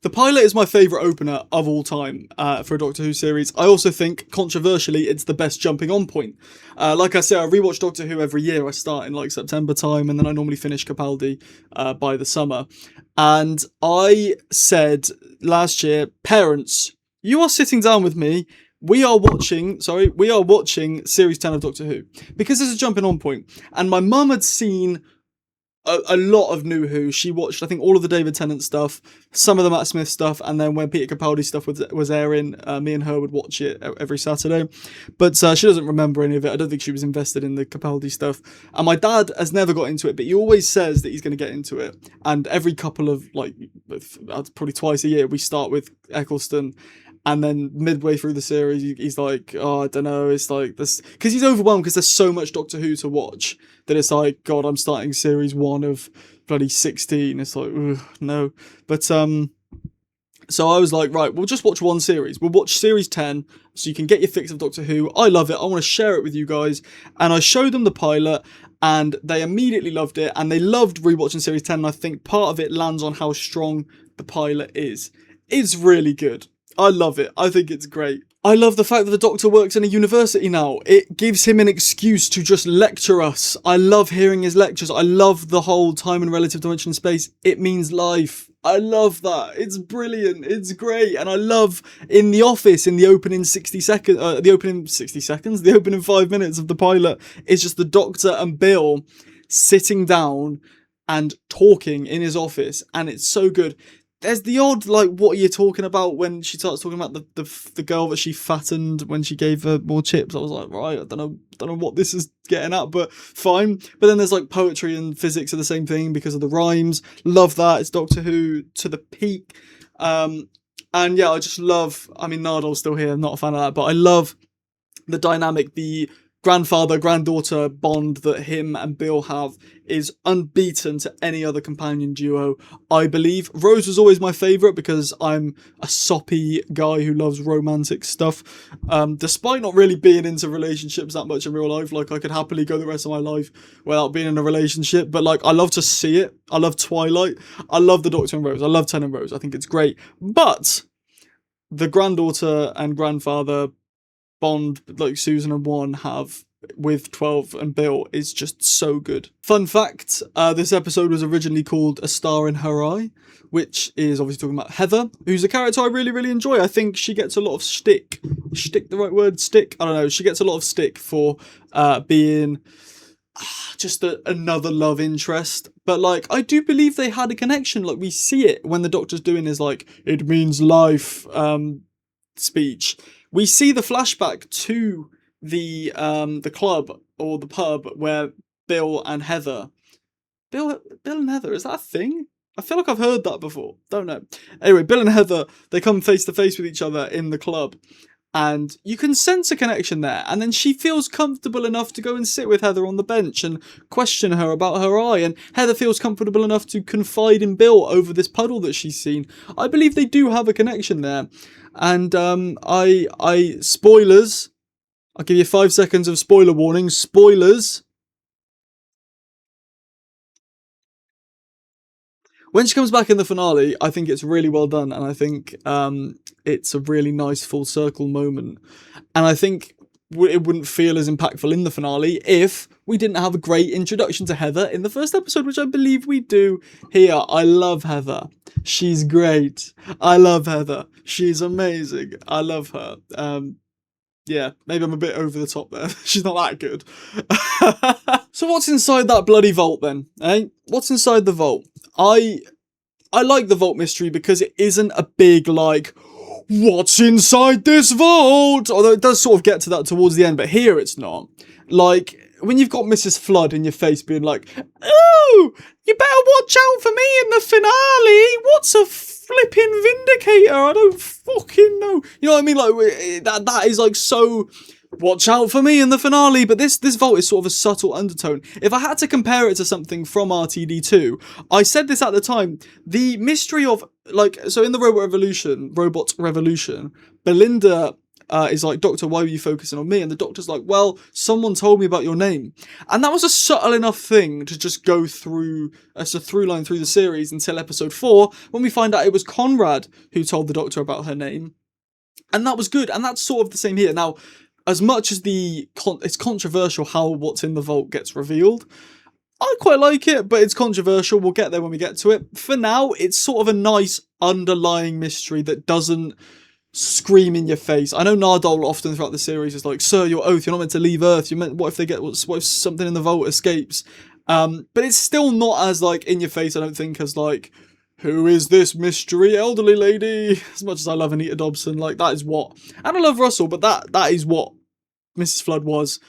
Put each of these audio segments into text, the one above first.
The pilot is my favourite opener of all time for a Doctor Who series. I also think, controversially, it's the best jumping on point. Like I said, I rewatch Doctor Who every year. I start in like September time, and then I normally finish Capaldi by the summer. And I said last year, parents, you are sitting down with me. We are watching series 10 of Doctor Who because there's a jumping on point. And my mum had seen a lot of New Who. She watched, I think, all of the David Tennant stuff, some of the Matt Smith stuff, and then when Peter Capaldi stuff was airing, me and her would watch it every Saturday. But she doesn't remember any of it. I don't think she was invested in the Capaldi stuff. And my dad has never got into it, but he always says that he's going to get into it. And every couple of, like, probably twice a year, we start with Eccleston. And then midway through the series, he's like, oh, I don't know, it's like this, because he's overwhelmed because there's so much Doctor Who to watch that it's like, God, I'm starting series 1 of bloody 16. It's like, ugh, no. But so I was like, right, we'll just watch one series. We'll watch series 10 so you can get your fix of Doctor Who. I love it. I want to share it with you guys. And I showed them the pilot and they immediately loved it. And they loved rewatching series 10. And I think part of it lands on how strong the pilot is. It's really good. I love it. I think it's great. I love the fact that the Doctor works in a university now. It gives him an excuse to just lecture us. I love hearing his lectures. I love the whole time and relative dimension space. It means life. I love that. It's brilliant. It's great. And I love in the office, in the opening 60 seconds, the opening 5 minutes of the pilot, it's just the Doctor and Bill sitting down and talking in his office. And it's so good. There's the odd, like, what are you talking about when she starts talking about the girl that she fattened when she gave her more chips. I was like, right, I don't know what this is getting at, but fine. But then there's like poetry and physics are the same thing because of the rhymes. Love that. It's Doctor Who to the peak. And yeah, I just love, I mean, Nardol's still here. I'm not a fan of that, but I love the dynamic, the grandfather-granddaughter bond that him and Bill have is unbeaten to any other companion duo, I believe. Rose was always my favourite because I'm a soppy guy who loves romantic stuff. Despite not really being into relationships that much in real life, like I could happily go the rest of my life without being in a relationship, but like I love to see it. I love Twilight. I love the Doctor and Rose. I love Ten and Rose. I think it's great. But the granddaughter and grandfather bond like Susan and Juan have with 12 and Bill is just so good. Fun fact, this episode was originally called A Star in Her Eye, which is obviously talking about Heather, who's a character I really, really enjoy. I think she gets a lot of stick. Stick the right word? Stick? I don't know. She gets a lot of stick for being just another love interest. But like, I do believe they had a connection. Like, we see it when the Doctor's doing his like, it means life speech. We see the flashback to the club or the pub where Bill and Heather. Bill and Heather, is that a thing? I feel like I've heard that before. Don't know. Anyway, Bill and Heather, they come face to face with each other in the club. And you can sense a connection there. And then she feels comfortable enough to go and sit with Heather on the bench and question her about her eye. And Heather feels comfortable enough to confide in Bill over this puddle that she's seen. I believe they do have a connection there. And I spoilers. I'll give you 5 seconds of spoiler warning. Spoilers. When she comes back in the finale, I think it's really well done, and I think it's a really nice full circle moment. And I think it wouldn't feel as impactful in the finale if we didn't have a great introduction to Heather in the first episode, which I believe we do here. I love Heather. She's great. I love Heather. She's amazing. I love her. Yeah, maybe I'm a bit over the top there. She's not that good. So what's inside that bloody vault then? Eh? What's inside the vault? I like the vault mystery because it isn't a big, like, what's inside this vault? Although it does sort of get to that towards the end, but here it's not. Like, when you've got Mrs. Flood in your face being like, oh, you better watch out for me in the finale. What's a flipping vindicator? I don't fucking know. You know what I mean? Like, that is like so... watch out for me in the finale, but this vault is sort of a subtle undertone. If I had to compare it to something from RTD2, I said this at the time, the mystery of, like, so in the Robot Revolution, Belinda is like, Doctor, why were you focusing on me? And the Doctor's like, well, someone told me about your name. And that was a subtle enough thing to just go through as a through line through the series until episode 4, when we find out it was Conrad who told the Doctor about her name. And that was good. And that's sort of the same here. Now, as much as it's controversial how what's in the vault gets revealed, I quite like it, but it's controversial. We'll get there when we get to it. For now, it's sort of a nice underlying mystery that doesn't scream in your face. I know Nardole often throughout the series is like, sir, your oath, you're not meant to leave Earth. What if something in the vault escapes? But it's still not as like in your face, I don't think, as like, who is this mystery elderly lady? As much as I love Anita Dobson, like that is what, and I love Russell, but that is what Mrs. Flood was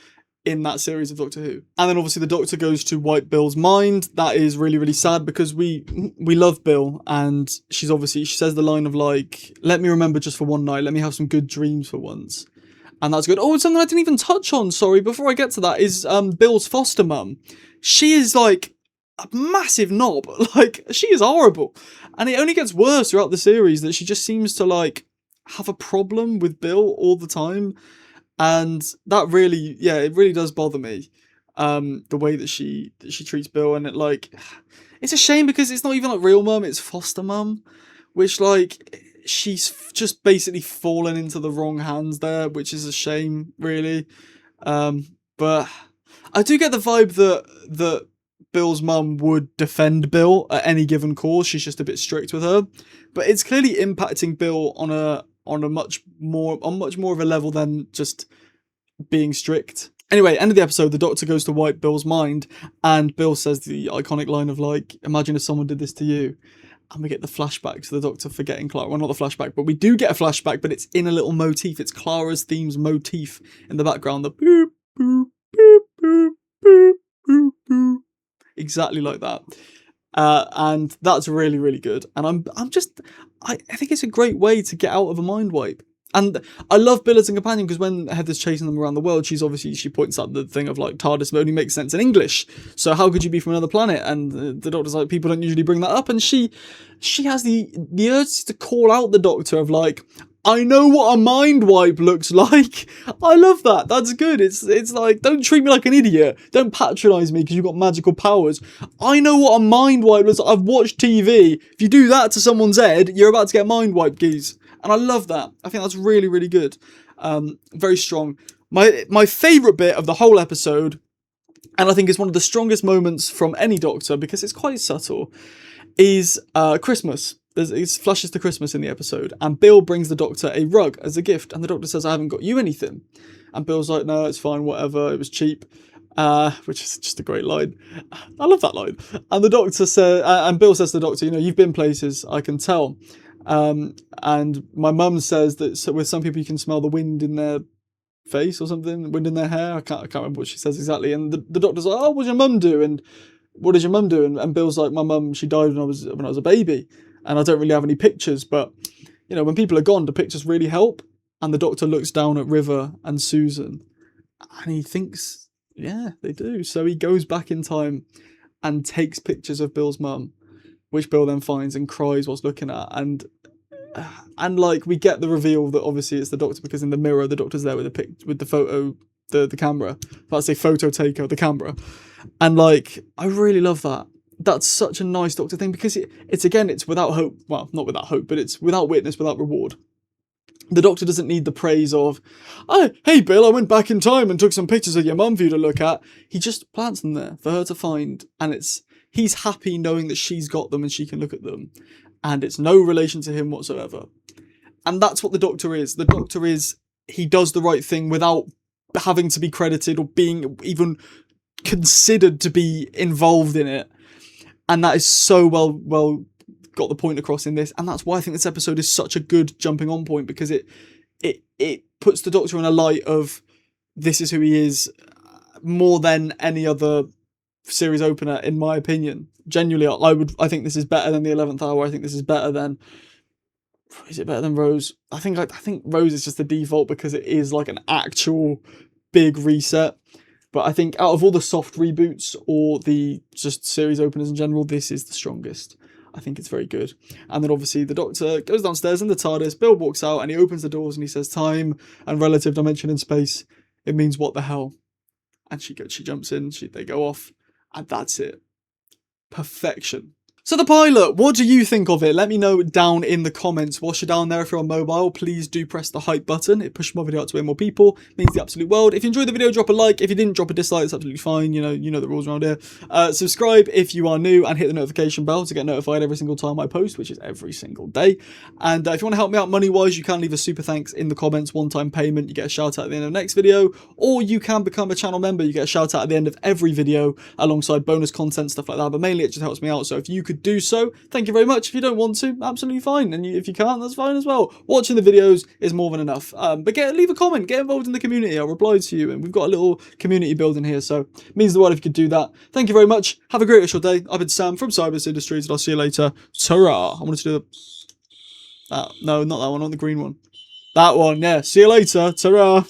in that series of Doctor Who. And then obviously the Doctor goes to wipe Bill's mind. That is really, really sad because we love Bill, and she says the line of like, let me remember just for one night, let me have some good dreams for once. And that's good. Oh, and something I didn't even touch on, sorry, before I get to that, is Bill's foster mum. She is like a massive knob. Like, she is horrible. And it only gets worse throughout the series that she just seems to like have a problem with Bill all the time. And that really, it really does bother me, the way that she treats Bill, and it's a shame because it's not even like real mum, it's foster mum, which like she's just basically fallen into the wrong hands there, which is a shame, really. But I do get the vibe that Bill's mum would defend Bill at any given cause. She's just a bit strict with her, but it's clearly impacting Bill on much more of a level than just being strict. Anyway, end of the episode, the Doctor goes to wipe Bill's mind, and Bill says the iconic line of like, imagine if someone did this to you. And we get the flashback to the Doctor forgetting Clara. Well, not the flashback, but we do get a flashback, but it's in a little motif. It's Clara's theme's motif in the background. The boop, boop, boop, boop, boop, boop, boop. Exactly like that. And that's really, really good. And I think it's a great way to get out of a mind wipe. And I love Bill as a companion because when Heather's chasing them around the world, she points out the thing of like, TARDIS only makes sense in English. So how could you be from another planet? And the Doctor's like, people don't usually bring that up. And she has the urge to call out the Doctor of like, I know what a mind wipe looks like. I love that. That's good. It's like, don't treat me like an idiot. Don't patronise me because you've got magical powers. I know what a mind wipe looks like. I've watched TV. If you do that to someone's head, you're about to get mind wiped, geez. And I love that. I think that's really, really good. Very strong. My favourite bit of the whole episode, and I think it's one of the strongest moments from any Doctor because it's quite subtle, is Christmas. It flashes to Christmas in the episode, and Bill brings the Doctor a rug as a gift, and the Doctor says, I haven't got you anything. And Bill's like, no, it's fine, whatever, it was cheap. Which is just a great line. I love that line. And the Doctor says, and Bill says to the Doctor, you've been places, I can tell. And my mum says that with some people you can smell the wind in their face or something, wind in their hair. I can't remember what she says exactly. And the Doctor's like, oh, what's your mum do? And what does your mum do? And Bill's like, my mum, she died when I was a baby, and I don't really have any pictures. But when people are gone, do pictures really help? And the Doctor looks down at River and Susan, and he thinks, yeah, they do. So he goes back in time and takes pictures of Bill's mum, which Bill then finds and cries whilst looking at. And like we get the reveal that obviously it's the Doctor because in the mirror the Doctor's there with the photo, the camera. That's a photo taker, the camera. And like I really love that. That's such a nice Doctor thing because it's without hope. Well, not without hope, but it's without witness, without reward. The Doctor doesn't need the praise of, oh, hey Bill, I went back in time and took some pictures of your mum for you to look at. He just plants them there for her to find, and he's happy knowing that she's got them and she can look at them. And it's no relation to him whatsoever. And that's what the Doctor is. The Doctor he does the right thing without having to be credited or being even considered to be involved in it. And that is so well got the point across in this. And that's why I think this episode is such a good jumping on point, because it puts the Doctor in a light of this is who he is more than any other series opener, in my opinion. Genuinely, I think this is better than the 11th Hour. I think this is better than. Is it better than Rose? I think Rose is just the default because it is like an actual big reset. But I think out of all the soft reboots or the just series openers in general, this is the strongest. I think it's very good. And then obviously the Doctor goes downstairs in the TARDIS, Bill walks out and he opens the doors and he says, time and relative dimension in space, it means what the hell? And she jumps in, they go off, and that's it. Perfection. So the pilot, what do you think of it? Let me know down in the comments. Whilst you're down there, if you're on mobile, please do press the hype button. It pushes my video out to way more people. It means the absolute world. If you enjoyed the video, drop a like. If you didn't, drop a dislike. It's absolutely fine. You know the rules around here. Subscribe if you are new and hit the notification bell to get notified every single time I post, which is every single day. And if you want to help me out money-wise, you can leave a super thanks in the comments. One-time payment. You get a shout out at the end of the next video. Or you can become a channel member. You get a shout out at the end of every video alongside bonus content, stuff like that. But mainly it just helps me out. So if you could do so, thank you very much. If you don't want to, absolutely fine. And if you can't, that's fine as well. Watching the videos is more than enough. But leave a comment, get involved in the community. I'll reply to you. And we've got a little community building here. So it means the world if you could do that. Thank you very much. Have a great rest of your day. I've been Sam from Cybers Industries and I'll see you later. Ta-ra. I wanted to do no, not that one, on the green one. That one, yeah. See you later. Ta-ra.